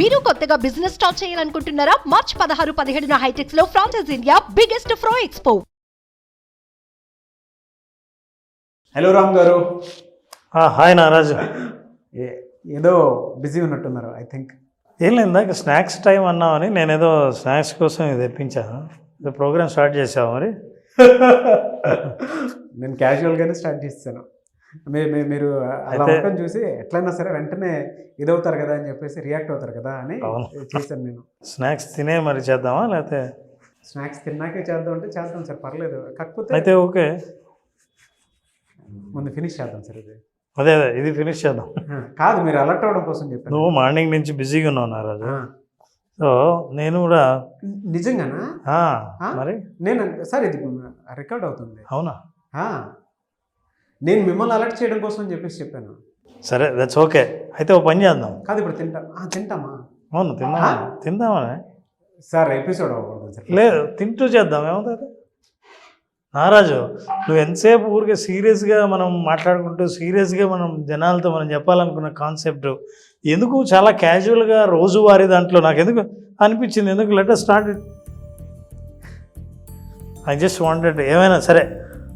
మీరు కొత్తగా business start చేయాలనుకుంటున్నారా? మార్చ్ 16-17 హైటెక్స్ లో franchise India biggest ఫ్రో expo. Hello Ram గారు. హాయ్ నారాజు. ఏదో బిజీ ఉన్నట్టున్నారు ఐ థింక్. ఏం లేదు, ఇందాక స్నాక్స్ టైం అన్నామని నేనేదో స్నాక్స్ కోసం ఇది తెప్పించాను. ప్రోగ్రామ్ స్టార్ట్ చేసావు మరి? నేను క్యాజువల్గానే స్టార్ట్ చేస్తాను. మీరు అలా ఉండటం చూసి ఎట్లయినా సరే వెంటనే ఇదవుతారు కదా అని చెప్పేసి రియాక్ట్ అవుతారు కదా అని చేశాను నేను. స్నాక్స్ తినే మరి చేద్దామా లేకపోతే? స్నాక్స్ తిన్నాకే చేద్దాం అంటే చేద్దాం సార్, పర్లేదు. కాకపోతే అయితే ఓకే, ముందు ఫినిష్ చేద్దాం సార్. అదే ఇది ఫినిష్ చేద్దాం. కాదు, మీరు అలర్ట్ అవ్వడం కోసం చెప్పాను. నువ్వు మార్నింగ్ నుంచి బిజీగా ఉన్నావు నారాజు. సో నేను కూడా. నిజంగానా? మరి నేను సార్ ఇది రికార్డ్ అవుతుంది. అవునా? నేను మిమ్మల్ని అలర్ట్ చేయడం కోసం అని చెప్పేసి చెప్పాను. సరే, దట్స్ ఓకే. అయితే ఓ పని చేద్దాం. కాదు, ఇప్పుడు తింటామా? అవును, తిందామని సార్. ఎపిసోడ్ అవ్వకూడదు సార్. లేదు, తింటూ చేద్దాం, ఏమవుతుంది నారాజు? నువ్వు ఎంతసేపు ఊరికే సీరియస్గా మనం మాట్లాడుకుంటూ సీరియస్గా మనం జనాలతో మనం చెప్పాలనుకున్న కాన్సెప్ట్ ఎందుకు చాలా క్యాజువల్గా రోజువారీ దాంట్లో నాకు ఎందుకు అనిపించింది, ఎందుకు let us start it. I just wanted. ఏమైనా సరే,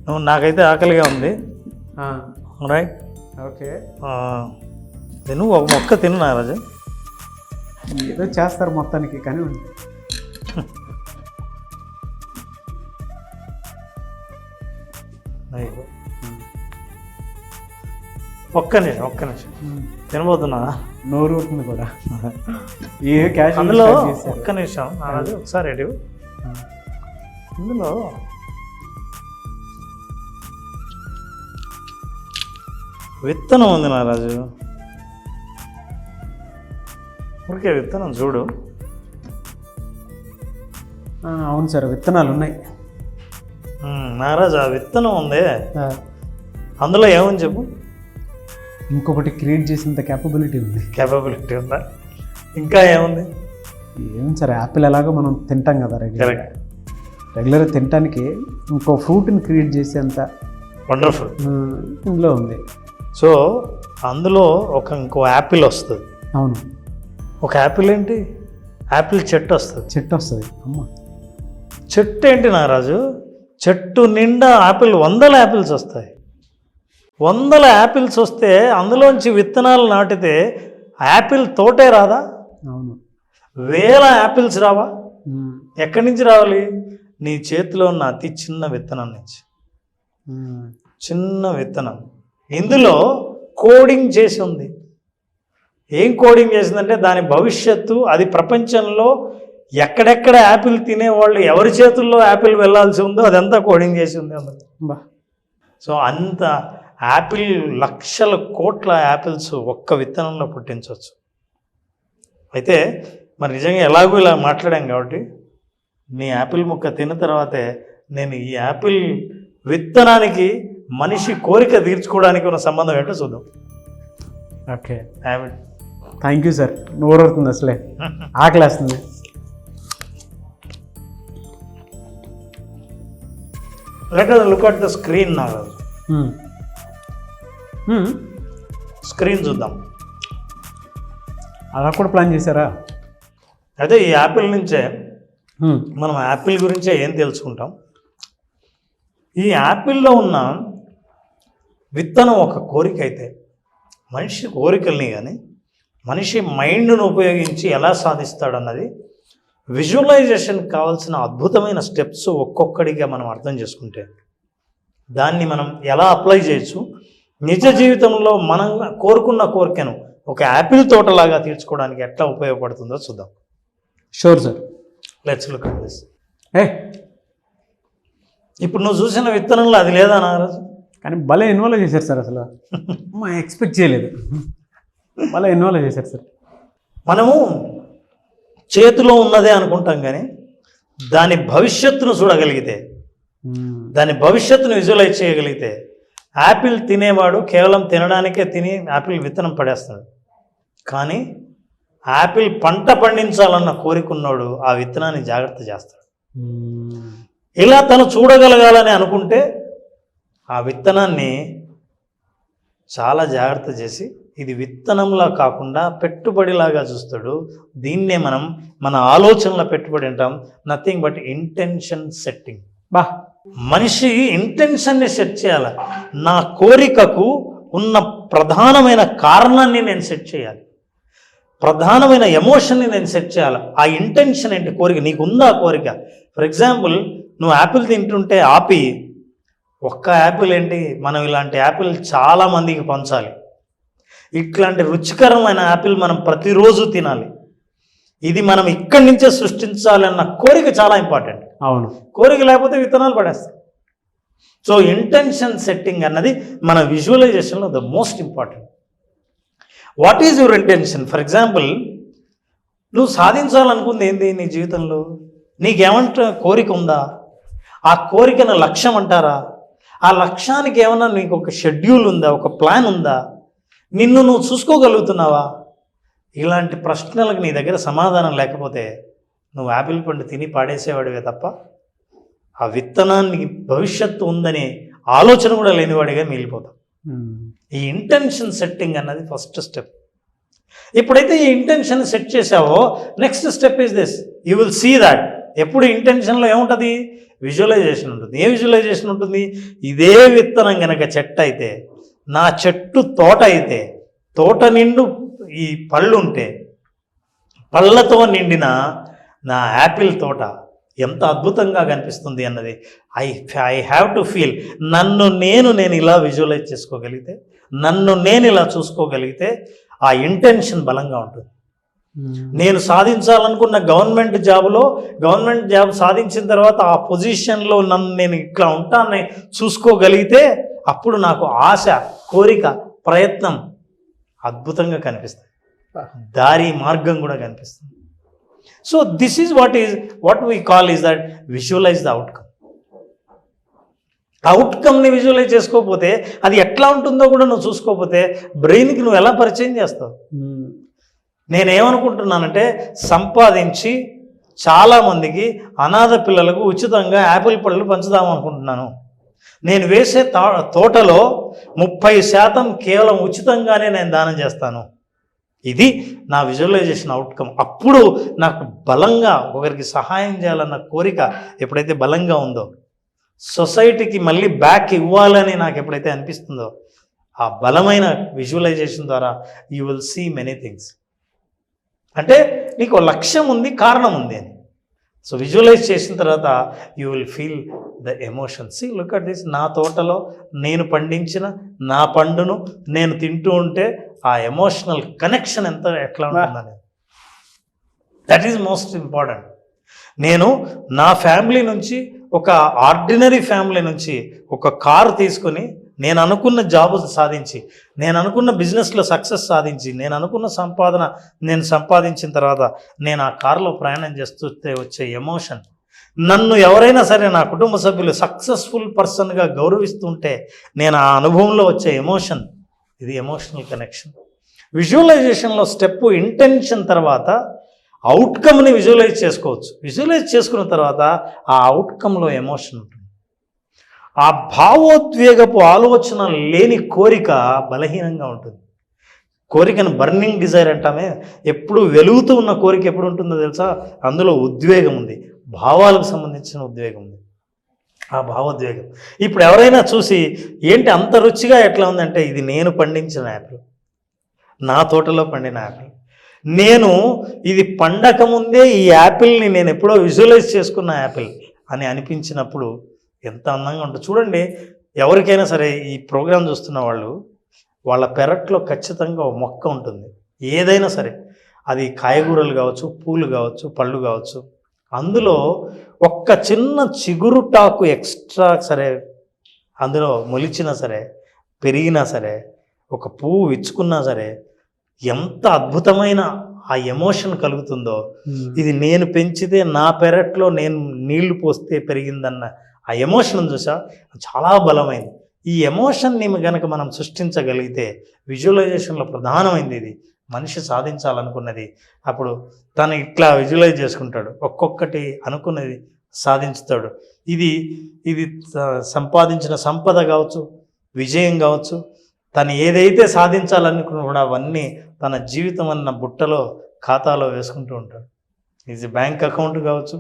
నువ్వు నాకైతే ఆకలిగా ఉంది. Right, okay. నువ్వు ఒక మొక్క తిను నారాజు. ఏదో చేస్తారు మొత్తానికి, కానీ ఒక్క నిమిషం తినబోతున్నా. నోరు ఉంటుంది కూడా. అందులో ఒక్క నిమిషం నారాజు, ఒకసారి రెడీ. ఇందులో విత్తనం ఉంది నారాజు. ఊరికే విత్తనం చూడు. అవును సార్, విత్తనాలు ఉన్నాయి నారాజు. ఆ విత్తనం ఉంది, అందులో ఏమని చెప్పు. ఇంకొకటి క్రియేట్ చేసేంత క్యాపబిలిటీ ఉంది. క్యాపబిలిటీ ఉందా? ఇంకా ఏముంది? ఏముంది సార్, యాపిల్ ఎలాగో మనం తింటాం కదా రెగ్యులర్గా తినటానికి ఇంకో ఫ్రూట్ని క్రియేట్ చేసేంత వండర్ఫుల్ ఇందులో ఉంది. సో అందులో ఇంకో యాపిల్ వస్తుంది. అవును, ఒక యాపిల్ ఏంటి, యాపిల్ చెట్టు వస్తుంది. అమ్మ, చెట్టు ఏంటి నారాజు? చెట్టు నిండా యాపిల్, 100 యాపిల్స్ వస్తాయి. 100 యాపిల్స్ వస్తే అందులోంచి విత్తనాలు నాటితే యాపిల్ తోటే రాదా? అవును. 1000 యాపిల్స్ రావా? ఎక్కడి నుంచి రావాలి? నీ చేతిలో ఉన్న అతి చిన్న విత్తనం నుంచి. చిన్న విత్తనం. ఇందులో కోడింగ్ చేసి ఉంది. ఏం కోడింగ్ చేసిందంటే దాని భవిష్యత్తు, అది ప్రపంచంలో ఎక్కడెక్కడ యాపిల్ తినేవాళ్ళు ఎవరి చేతుల్లో యాపిల్ వెళ్ళాల్సి ఉందో అదంతా కోడింగ్ చేసి ఉంది అందులో. సో అంత యాపిల్, లక్షల కోట్ల యాపిల్స్ ఒక్క విత్తనంలో పుట్టించవచ్చు. అయితే మరి నిజంగా ఎలాగో ఇలా మాట్లాడాం కాబట్టి నీ యాపిల్ ముక్క తిన్న తర్వాతే నేను ఈ యాపిల్ విత్తనానికి మనిషి కోరిక తీర్చుకోవడానికి ఉన్న సంబంధం ఏంటో చూద్దాం. Okay, Apple. Thank you sir. నోరు అవుతుంది, అసలే ఆకలేస్తుంది. Let us look at the screen now. Screen చూద్దాం. అలా కూడా ప్లాన్ చేశారా? అయితే ఈ యాపిల్ నుంచే మనం యాపిల్ గురించే ఏం తెలుసుకుంటాం. ఈ యాపిల్లో ఉన్న విత్తనం ఒక కోరిక అయితే మనిషి కోరికల్ని కానీ మనిషి మైండ్ను ఉపయోగించి ఎలా సాధిస్తాడన్నది విజువలైజేషన్ కావాల్సిన అద్భుతమైన స్టెప్స్ ఒక్కొక్కడిగా మనం అర్థం చేసుకుంటే దాన్ని మనం ఎలా అప్లై చేయొచ్చు, నిజ జీవితంలో మనం కోరుకున్న కోరికను ఒక యాపిల్ తోటలాగా తీర్చుకోవడానికి ఎట్లా ఉపయోగపడుతుందో చూద్దాం. Sure sir, let's look at this. ఇప్పుడు నువ్వు చూసిన విత్తనంలో అది లేదా నారాజు? కానీ భలే ఇన్వాల్వ్ చేశారు సార్. అసలు మా ఎక్స్పెక్ట్ చేయలేదు, భలే ఇన్వాల్వ్ చేశారు సార్. మనము చేతిలో ఉన్నదే అనుకుంటాం కానీ దాని భవిష్యత్తును చూడగలిగితే, దాని భవిష్యత్తును విజువలైజ్ చేయగలిగితే, యాపిల్ తినేవాడు కేవలం తినడానికే తిని యాపిల్ విత్తనం పడేస్తాడు. కానీ యాపిల్ పంట పండించాలన్న కోరికున్నాడు ఆ విత్తనాన్ని జాగ్రత్త చేస్తాడు. ఇలా తను చూడగలగాలని అనుకుంటే ఆ విత్తనాన్ని చాలా జాగ్రత్త చేసి ఇది విత్తనంలా కాకుండా పెట్టుబడిలాగా చూస్తాడు. దీన్నే మనం మన ఆలోచనలో పెట్టుబడి అంటాం. Nothing but intention setting. బా, మనిషి ఇంటెన్షన్ని సెట్ చేయాలి. నా కోరికకు ఉన్న ప్రధానమైన కారణాన్ని నేను సెట్ చేయాలి, ప్రధానమైన ఎమోషన్ని నేను సెట్ చేయాలి. ఆ ఇంటెన్షన్ ఏంటి? కోరిక. నీకు ఉందా కోరిక? ఫర్ ఎగ్జాంపుల్, నువ్వు యాపిల్ తింటుంటే ఆపి, ఒక్క యాపిల్ ఏంటి, మనం ఇలాంటి యాపిల్ చాలామందికి పంచాలి, ఇట్లాంటి రుచికరమైన యాపిల్ మనం ప్రతిరోజు తినాలి, ఇది మనం ఇక్కడి నుంచే సృష్టించాలి అన్న కోరిక చాలా ఇంపార్టెంట్. అవును, కోరిక లేకపోతే విత్తనాలు పడేస్తాయి. సో ఇంటెన్షన్ సెట్టింగ్ అన్నది మన విజువలైజేషన్లో the most important. What is your intention? For example, నువ్వు సాధించాలనుకుంది ఏంది నీ జీవితంలో? నీకేమంట కోరిక ఉందా? ఆ కోరికను లక్ష్యం అంటారా? ఆ లక్ష్యానికి ఏమన్నా నీకు ఒక షెడ్యూల్ ఉందా, ఒక ప్లాన్ ఉందా? నిన్ను నువ్వు చూసుకోగలుగుతున్నావా? ఇలాంటి ప్రశ్నలకు నీ దగ్గర సమాధానం లేకపోతే నువ్వు యాపిల్ పండు తిని పాడేసేవాడివే తప్ప ఆ విత్తనానికి భవిష్యత్తు ఉందనే ఆలోచన కూడా లేనివాడిగా మిగిలిపోతావు. ఈ ఇంటెన్షన్ సెట్టింగ్ అన్నది ఫస్ట్ స్టెప్. ఎప్పుడైతే ఈ ఇంటెన్షన్ సెట్ చేసావో next step is this, you will see that. ఎప్పుడు ఇంటెన్షన్లో ఏముంటుంది? విజువలైజేషన్ ఉంటుంది. ఏ విజువలైజేషన్ ఉంటుంది? ఇదే విత్తనం కనుక చెట్టు అయితే, నా చెట్టు తోట అయితే, తోట నిండు ఈ పళ్ళు ఉంటే, పళ్ళతో నిండిన నా యాపిల్ తోట ఎంత అద్భుతంగా కనిపిస్తుంది అన్నది ఐ హ్యావ్ టు ఫీల్. నన్ను నేను ఇలా విజువలైజ్ చేసుకోగలిగితే, నన్ను నేను ఇలా చూసుకోగలిగితే ఆ ఇంటెన్షన్ బలంగా ఉంటుంది. నేను సాధించాలనుకున్న గవర్నమెంట్ జాబ్ సాధించిన తర్వాత ఆ పొజిషన్లో నన్ను నేను ఇట్లా ఉంటానని చూసుకోగలిగితే అప్పుడు నాకు ఆశ, కోరిక, ప్రయత్నం అద్భుతంగా కనిపిస్తాయి. దారి మార్గం కూడా కనిపిస్తుంది. So this is what we call is that visualize the outcome. అవుట్కమ్ని విజువలైజ్ చేసుకోకపోతే, అది ఎట్లా ఉంటుందో కూడా నువ్వు చూసుకోకపోతే బ్రెయిన్కి నువ్వు ఎలా పరిచయం చేస్తావు? నేనేమనుకుంటున్నానంటే, సంపాదించి చాలామందికి అనాథ పిల్లలకు ఉచితంగా యాపిల్ పళ్ళు పంచుదామనుకుంటున్నాను. నేను వేసే తోటలో 30% కేవలం ఉచితంగానే నేను దానం చేస్తాను. ఇది నా విజువలైజేషన్ అవుట్కమ్. అప్పుడు నాకు బలంగా ఒకరికి సహాయం చేయాలన్న కోరిక ఎప్పుడైతే బలంగా ఉందో, సొసైటీకి మళ్ళీ బ్యాక్ ఇవ్వాలని నాకు ఎప్పుడైతే అనిపిస్తుందో, ఆ బలమైన విజువలైజేషన్ ద్వారా you will see many things. అంటే నీకు లక్ష్యం ఉంది, కారణం ఉంది అని. సో విజువలైజ్ చేసిన తర్వాత you will feel the emotion. See, look at this. నా తోటలో నేను పండించిన నా పండును నేను తింటూ ఉంటే ఆ ఎమోషనల్ కనెక్షన్ ఎట్లా ఉంటుందని, దట్ ఈజ్ మోస్ట్ ఇంపార్టెంట్. నేను నా ఫ్యామిలీ నుంచి, ఒక ఆర్డినరీ ఫ్యామిలీ నుంచి ఒక కారు తీసుకొని, నేను అనుకున్న జాబ్ సాధించి, నేను అనుకున్న బిజినెస్లో సక్సెస్ సాధించి, నేను అనుకున్న సంపాదన నేను సంపాదించిన తర్వాత నేను ఆ కారులో ప్రయాణం చేస్తుంటే వచ్చే ఎమోషన్, నన్ను ఎవరైనా సరే నా కుటుంబ సభ్యులు సక్సెస్ఫుల్ పర్సన్గా గౌరవిస్తుంటే నేను ఆ అనుభవంలో వచ్చే ఎమోషన్, ఇది ఎమోషనల్ కనెక్షన్. విజువలైజేషన్లో స్టెప్ ఇంటెన్షన్ తర్వాత అవుట్కమ్ని విజువలైజ్ చేసుకోవచ్చు. విజువలైజ్ చేసుకున్న తర్వాత ఆ అవుట్కమ్లో ఎమోషన్ ఉంటుంది. ఆ భావోద్వేగపు ఆలోచన లేని కోరిక బలహీనంగా ఉంటుంది. కోరికను బర్నింగ్ డిజైర్ అంటామే. ఎప్పుడు వెలుగుతూ ఉన్న కోరిక ఎప్పుడు ఉంటుందో తెలుసా? అందులో ఉద్వేగం ఉంది, భావాలకు సంబంధించిన ఉద్వేగం ఉంది, ఆ భావోద్వేగం. ఇప్పుడు ఎవరైనా చూసి, ఏంటి అంత రుచిగా ఎట్లా ఉందంటే, ఇది నేను పండించిన యాపిల్, నా తోటలో పండిన యాపిల్, నేను ఇది పండక ముందే ఈ యాపిల్ని నేను ఎప్పుడో విజువలైజ్ చేసుకున్న యాపిల్ అని అనిపించినప్పుడు ఎంత అందంగా ఉంటుంది. చూడండి, ఎవరికైనా సరే ఈ ప్రోగ్రాం చూస్తున్న వాళ్ళు, వాళ్ళ పెరట్లో ఖచ్చితంగా ఒక మొక్క ఉంటుంది. ఏదైనా సరే, అది కాయగూరలు కావచ్చు, పూలు కావచ్చు, పళ్ళు కావచ్చు. అందులో ఒక్క చిన్న చిగురుటాకు ఎక్స్ట్రా సరే అందులో మొలిచినా సరే, పెరిగినా సరే, ఒక పువ్వు విచ్చుకున్నా సరే, ఎంత అద్భుతమైన ఆ ఎమోషన్ కలుగుతుందో. ఇది నేను పెంచితే, నా పెరట్లో నేను నీళ్లు పోస్తే పెరిగిందన్న ఆ ఎమోషన్ చూసా, చాలా బలమైంది. ఈ ఎమోషన్ని కనుక మనం సృష్టించగలిగితే, విజువలైజేషన్లో ప్రధానమైంది ఇది. మనిషి సాధించాలనుకున్నది అప్పుడు తను ఇట్లా విజువలైజ్ చేసుకుంటాడు, ఒక్కొక్కటి అనుకున్నది సాధించుతాడు. ఇది సంపాదించిన సంపద కావచ్చు, విజయం కావచ్చు, తను ఏదైతే సాధించాలనుకున్నా అవన్నీ తన జీవితం అన్న బుట్టలో ఖాతాలో వేసుకుంటూ ఉంటాడు. ఈజ్ బ్యాంక్ అకౌంట్ కావచ్చు,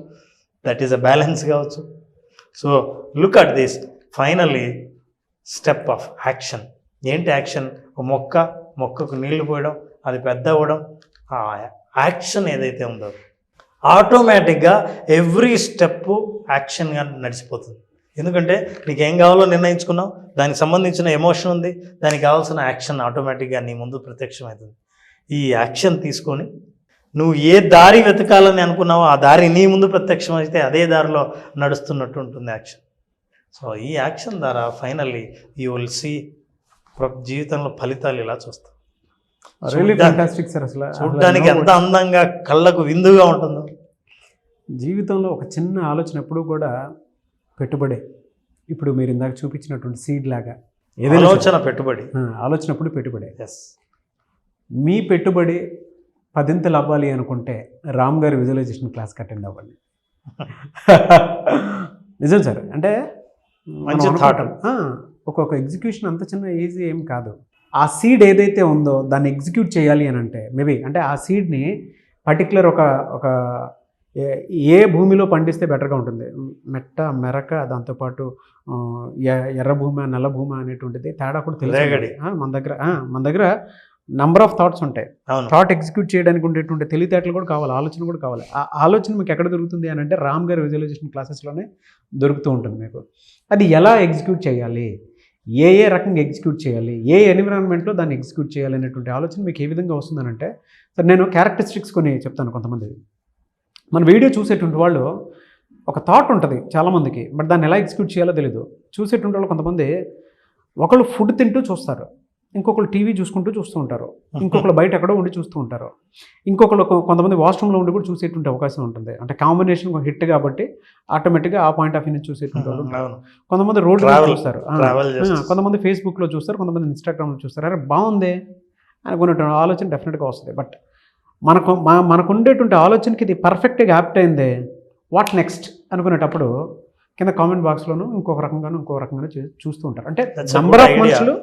దట్ ఈస్ అ బ్యాలెన్స్ కావచ్చు. So look at this. Finally step of action. ఏంటి యాక్షన్? మొక్కకు నీళ్లు పోయడం, అది పెద్ద అవ్వడం. ఆ యాక్షన్ ఏదైతే ఉందో ఆటోమేటిక్గా ఎవ్రీ స్టెప్ యాక్షన్గా నడిచిపోతుంది. ఎందుకంటే నీకు ఏం కావాలో నిర్ణయించుకున్నావు, దానికి సంబంధించిన ఎమోషన్ ఉంది, దానికి కావాల్సిన యాక్షన్ ఆటోమేటిక్గా నీ ముందు ప్రత్యక్షమవుతుంది. ఈ యాక్షన్ తీసుకొని నువ్వు ఏ దారి వెతకాలని అనుకున్నావో ఆ దారి నీ ముందు ప్రత్యక్షమైతే అదే దారిలో నడుస్తున్నట్టు ఉంటుంది యాక్షన్. సో ఈ యాక్షన్ ద్వారా ఫైనల్లీ యూ విల్ సీ జీవితంలో ఫలితాలు ఇలా చూస్తాం. చూడడానికి ఎంత అందంగా కళ్ళకు విందుగా ఉంటుందో. జీవితంలో ఒక చిన్న ఆలోచన ఎప్పుడు కూడా పెట్టుబడే. ఇప్పుడు మీరు ఇందాక చూపించినటువంటి సీడ్ లాగా ఆలోచన పెట్టుబడి, ఆలోచనప్పుడు పెట్టుబడే. ఎస్. మీ పెట్టుబడి 10ంతలు అవ్వాలి అనుకుంటే రామ్ గారి విజువలైజేషన్ క్లాస్కి అటెండ్ అవ్వండి. నిజం సార్. అంటే మంచి థాట్. ఒక్కొక్క ఎగ్జిక్యూషన్ అంత చిన్న ఈజీ ఏం కాదు. ఆ సీడ్ ఏదైతే ఉందో దాన్ని ఎగ్జిక్యూట్ చేయాలి అని అంటే మేబీ అంటే ఆ సీడ్ని పర్టికులర్ ఒక ఏ భూమిలో పండిస్తే బెటర్గా ఉంటుంది, మెరక దాంతోపాటు ఎర్ర భూమి నల్ల భూమి అనేటువంటిది తేడా కూడా తెలియదు. మన దగ్గర నంబర్ ఆఫ్ థాట్స్ ఉంటాయి. థాట్ ఎగ్జిక్యూట్ చేయడానికి ఉండేటువంటి తెలివితేటలు కూడా కావాలి, ఆలోచన కూడా కావాలి. ఆ ఆలోచన మీకు ఎక్కడ దొరుకుతుంది అని అంటే రామ్ గారి విజువలైజేషన్ క్లాసెస్లోనే దొరుకుతూ ఉంటుంది మీకు. అది ఎలా ఎగ్జిక్యూట్ చేయాలి, ఏ రకంగా ఎగ్జిక్యూట్ చేయాలి, ఏ ఎన్విరాన్మెంట్లో దాన్ని ఎగ్జిక్యూట్ చేయాలి అనేటువంటి ఆలోచన మీకు ఏ విధంగా వస్తుందనంటే, సార్ నేను క్యారెక్టరిస్టిక్స్ కొన్ని చెప్తాను. కొంతమంది మన వీడియో చూసేటువంటి వాళ్ళు ఒక థాట్ ఉంటుంది చాలామందికి, బట్ దాన్ని ఎలా ఎగ్జిక్యూట్ చేయాలో తెలీదు. చూసేటువంటి వాళ్ళు కొంతమంది ఒకళ్ళు ఫుడ్ తింటూ చూస్తారు, ఇంకొకళ్ళు టీవీ చూసుకుంటూ చూస్తూ ఉంటారు, ఇంకొకళ్ళు బయట ఎక్కడో ఉండి చూస్తూ ఉంటారు, ఇంకొకళ్ళు కొంతమంది వాష్రూమ్లో ఉండి కూడా చూసేటువంటి అవకాశం ఉంటుంది. అంటే కాంబినేషన్ హిట్ కాబట్టి ఆటోమేటిక్గా ఆ పాయింట్ ఆఫ్ వ్యూ నుంచి చూసేటువంటి వాళ్ళు. కొంతమంది రోడ్లో చూస్తారు, కొంతమంది ఫేస్బుక్లో చూస్తారు, కొంతమంది ఇన్స్టాగ్రామ్లో చూస్తారు. అరే బాగుంది అనుకునేటువంటి ఆలోచన డెఫినెట్గా వస్తుంది. బట్ మనకు ఉండేటువంటి ఆలోచనకి ఇది పర్ఫెక్ట్గా యాప్ట్ అయిందే, వాట్ నెక్స్ట్ అనుకునేటప్పుడు కింద కామెంట్ బాక్స్లోనూ ఇంకొక రకంగాను చూస్తూ ఉంటారు. అంటే నంబర్ ఆఫ్ మనుషులు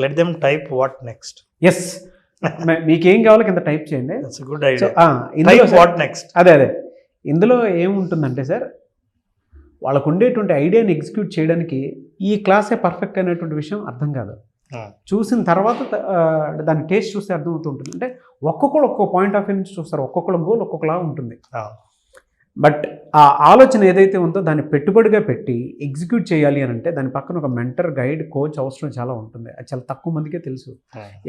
let them type what next. Yes, మీకేం కావాలో కింద టైప్ చేయండి. Good idea. What next. అదే ఇందులో ఏముంటుందంటే సార్, వాళ్ళకు ఉండేటువంటి ఐడియాని ఎగ్జిక్యూట్ చేయడానికి ఈ క్లాసే పర్ఫెక్ట్ అనేటువంటి విషయం అర్థం కాదు. చూసిన తర్వాత దాని టేస్ట్ చూస్తే అర్థమవుతూ ఉంటుంది. అంటే ఒక్కొక్కరు ఒక్కొక్క పాయింట్ ఆఫ్ వ్యూ నుంచి చూస్తారు, ఒక్కొక్కరు గోల్ ఒక్కొక్కలా ఉంటుంది. బట్ ఆ ఆలోచన ఏదైతే ఉందో దాన్ని పెట్టుబడిగా పెట్టి ఎగ్జిక్యూట్ చేయాలి అని అంటే దాని పక్కన ఒక మెంటర్, గైడ్, కోచ్ అవసరం చాలా ఉంటుంది. అది చాలా తక్కువ మందికే తెలుసు.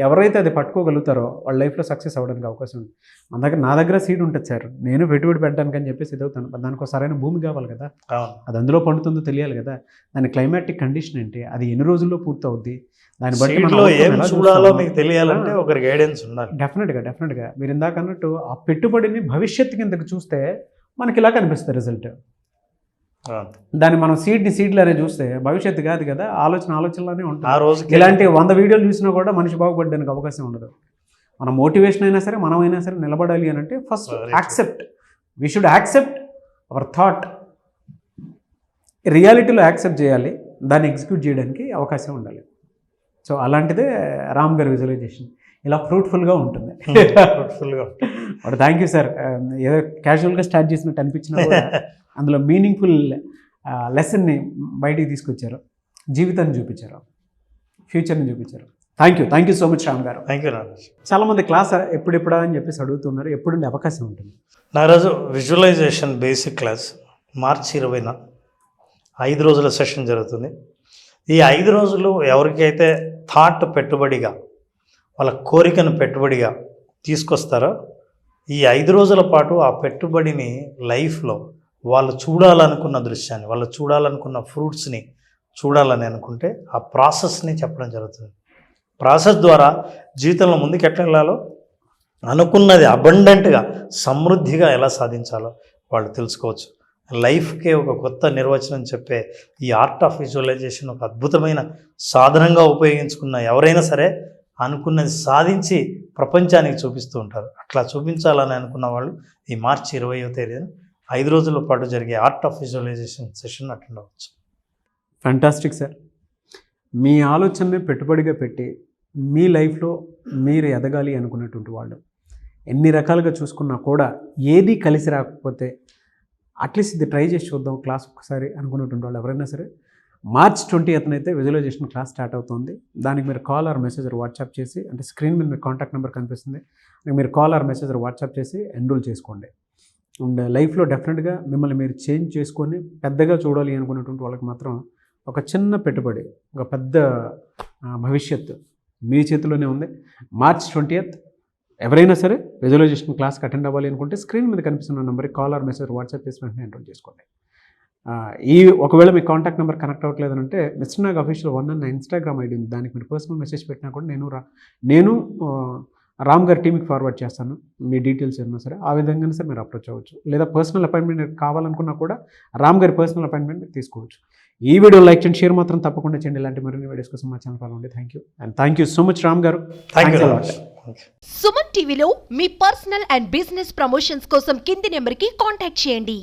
ఎవరైతే అది పట్టుకోగలుగుతారో వాళ్ళ లైఫ్లో సక్సెస్ అవ్వడానికి అవకాశం ఉంది. నా దగ్గర సీడ్ ఉంటుంది సార్, నేను పెట్టుబడి పెట్టడానికి అని చెప్పేసి ఎదుగుతాను. దానికి సరైన భూమి కావాలి కదా, అది అందులో పండుతుందో తెలియాలి కదా, దాని క్లైమాటిక్ కండిషన్ ఏంటి, అది ఎన్ని రోజుల్లో పూర్తి అవుద్ది, దాన్ని బట్టి ఏం చూడాలో మీకు తెలియాలంటే ఒకరి గైడెన్స్ ఉండాలి. డెఫినెట్గా మీరు ఇందాక అన్నట్టు ఆ పెట్టుబడిని భవిష్యత్తు కిందకు చూస్తే మనకి ఇలా కనిపిస్తుంది రిజల్ట్. దాన్ని మనం సీడ్లనే చూస్తే భవిష్యత్తు కాదు కదా, ఆలోచనలానే ఉంటుంది. ఇలాంటి 100 వీడియోలు చూసినా కూడా మనిషి బాగుపడడానికి అవకాశం ఉండదు. మన మోటివేషన్ అయినా సరే, మనమైనా సరే నిలబడాలి అని అంటే first we should accept our thought. రియాలిటీలో యాక్సెప్ట్ చేయాలి, దాన్ని ఎగ్జిక్యూట్ చేయడానికి అవకాశం ఉండాలి. సో అలాంటిదే రామ్ గారి విజువలైజేషన్ ఇలా ఫ్రూట్ఫుల్గా ఉంటుంది. But thank you sir. ఏదో క్యాజువల్గా స్టార్ట్ చేసినట్టు అనిపించినా కూడా అందులో మీనింగ్ఫుల్ లెసన్ని బయటికి తీసుకొచ్చారు, జీవితాన్ని చూపించారు, ఫ్యూచర్ని చూపించారు. Thank you so much Ram గారు. Thank you. చాలామంది క్లాస్ ఎప్పుడెప్పుడా అని చెప్పేసి అడుగుతున్నారు, ఎప్పుడుండే అవకాశం ఉంటుంది? నారాజు విజువలైజేషన్ బేసిక్ క్లాస్ మార్చి 20న 5 రోజుల సెషన్ జరుగుతుంది. ఈ 5 రోజులు ఎవరికైతే థాట్ పెట్టుబడిగా, వాళ్ళ కోరికను పెట్టుబడిగా తీసుకొస్తారో, ఈ 5 రోజుల పాటు ఆ పెట్టుబడిని లైఫ్లో వాళ్ళు చూడాలనుకున్న దృశ్యాన్ని, వాళ్ళు చూడాలనుకున్న ఫ్రూట్స్ని చూడాలని అనుకుంటే ఆ ప్రాసెస్ని చెప్పడం జరుగుతుంది. ప్రాసెస్ ద్వారా జీవితంలో ముందుకు ఎట్లా వెళ్ళాలో, అనుకున్నది అబండెంట్గా సమృద్ధిగా ఎలా సాధించాలో వాళ్ళు తెలుసుకోవచ్చు. లైఫ్కే ఒక కొత్త నిర్వచనం చెప్పే ఈ ఆర్ట్ ఆఫ్ విజువలైజేషన్ ఒక అద్భుతమైన సాధనంగా ఉపయోగించుకున్న ఎవరైనా సరే అనుకున్నది సాధించి ప్రపంచానికి చూపిస్తూ ఉంటారు. అట్లా చూపించాలని అనుకున్న వాళ్ళు ఈ మార్చి 20వ తేదీన 5 రోజుల పాటు జరిగే art of visualisation session attend అవ్వచ్చు. Fantastic sir. మీ ఆలోచనని పెట్టుబడిగా పెట్టి మీ లైఫ్లో మీరు ఎదగాలి అనుకున్నటువంటి వాళ్ళు ఎన్ని రకాలుగా చూసుకున్నా కూడా ఏది కలిసి రాకపోతే అట్లీస్ట్ ఇది ట్రై చేసి చూద్దాం క్లాస్ ఒకసారి అనుకున్నటువంటి వాళ్ళు ఎవరైనా సరే మార్చ్ 20th అయితే విజువలైజేషన్ క్లాస్ స్టార్ట్ అవుతుంది. దానికి మీరు కాల్ ఆర్ మెసేజ్ వాట్సాప్ చేసి, అంటే స్క్రీన్ మీద మీ కాంటాక్ట్ నెంబర్ కనిపిస్తుంది, మీరు కాల్ ఆర్ మెసేజ్ వాట్సాప్ చేసి ఎన్రోల్ చేసుకోండి. అండ్ లైఫ్లో డెఫినెట్గా మిమ్మల్ని మీరు చేంజ్ చేసుకొని పెద్దగా చూడాలి అనుకున్నటువంటి వాళ్ళకి మాత్రం ఒక చిన్న పెట్టుబడి, ఒక పెద్ద భవిష్యత్తు మీ చేతిలోనే ఉంది. మార్చ్ 20th ఎవరైనా సరే విజువలైజేషన్ క్లాస్కి అటెండ్ అవ్వాలి అనుకుంటే స్క్రీన్ మీద కనిపిస్తున్న నెంబర్కి కాల్ ఆర్ మెసేజ్ వాట్సాప్ చేసి వెంటనే ఎన్రోల్ చేసుకోండి. ఒకవేళ మీ కాంటాక్ట్ నెంబర్ కనెక్ట్ అవ్వట్లేదు అంటే మిస్టర్ నాగ్ అఫీషియల్ 1 అన్న ఇన్స్టాగ్రామ్ ఐడి ఉంది, దానికి మీరు పర్సనల్ మెసేజ్ పెట్టినా కూడా నేను రామ్ గారి టీమ్కి ఫార్వర్డ్ చేస్తాను మీ డీటెయిల్స్ ఏమన్నా సరే. ఆ విధంగా సరే మీరు అప్రోచ్ అవ్వచ్చు. లేదా పర్సనల్ అపాయింట్మెంట్ కావాలనుకున్నా కూడా రామ్ గారి పర్సనల్ అపాయింట్మెంట్ మీరు తీసుకోవచ్చు. ఈ వీడియో లైక్ చేయండి, షేర్ మాత్రం తప్పకుండా చేయండి. ఇలాంటి మరిన్ని వీడియోస్ కోసం మా ఛానల్ ఫాలో అవ్వండి. Thank you so much Ram గారు. Thank you. సుమన్ టీవీలో మీ పర్సనల్ అండ్ బిజినెస్ ప్రమోషన్స్ కోసం కింది నెంబర్కి కాంటాక్ట్ చేయండి.